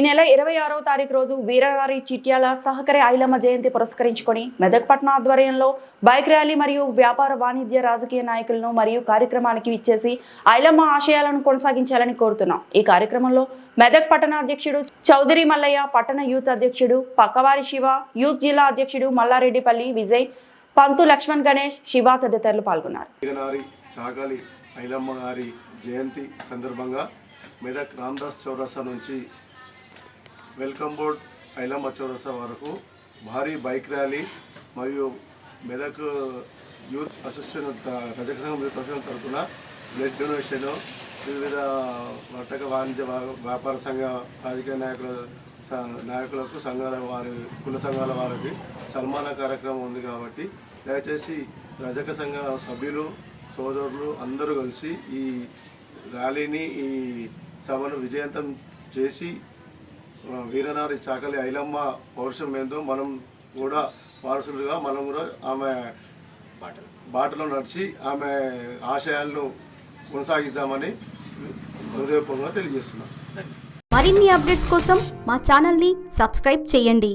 ఈ నెల 26వ తారీఖు రోజు వీరనారి చిట్యాల సహకారి ఐలమ్మ జయంతి పురస్కరించుకొని మెదక్ పట్టణ ఆధ్వర్యంలో బైక్ ర్యాలీ మరియు వ్యాపార వాణిజ్య రాజకీయ నాయకులను మరియు కార్యక్రమానికి విచ్చేసి ఐలమ్మ ఆశయాలను కొనసాగించాలని కోరుతున్నాం. ఈ కార్యక్రమంలో మెదక్ పట్టణ అధ్యక్షుడు చౌదరి మల్లయ్య, పట్టణ యూత్ అధ్యక్షుడు పక్కవారి శివ, యూత్ జిల్లా అధ్యక్షుడు మల్లారెడ్డిపల్లి విజయ్, పంతు లక్ష్మణ్, గణేష్, శివ తదితరులు పాల్గొన్నారు. ఐలమ్మ గారి జయంతి సందర్భంగా మెదక్ రామదాస్ చౌరస్తా నుంచి వెల్కమ్ బోర్డ్ ఐలమ్మ చౌరస్తా వరకు భారీ బైక్ ర్యాలీ మరియు మెదక్ యూత్ అసోసియేషన్ రజక సంఘం యూత్ అసోసియేషన్ తరఫున బ్లడ్ డొనేషన్, వివిధ వర్తక వాణిజ్య వ్యాపార సంఘ రాజకీయ నాయకులకు సంఘాల వారి కుల సంఘాల వారికి సన్మాన కార్యక్రమం ఉంది. కాబట్టి దయచేసి రజక సంఘ సభ్యులు సోదరులు అందరూ కలిసి ఈ ర్యాలీని ఈ సభను విజయవంతం చేసి వీరనారి చాకలి ఐలమ్మ పౌరుషం ఏందో మనం కూడా వారసులుగా మనం కూడా ఆమె బాటలో నడిచి ఆమె ఆశయాలను కొనసాగిద్దామని హృదయపూర్వకంగా తెలియజేస్తున్నాం. మరిన్ని అప్డేట్స్ కోసం మా ఛానల్ని సబ్స్క్రైబ్ చేయండి.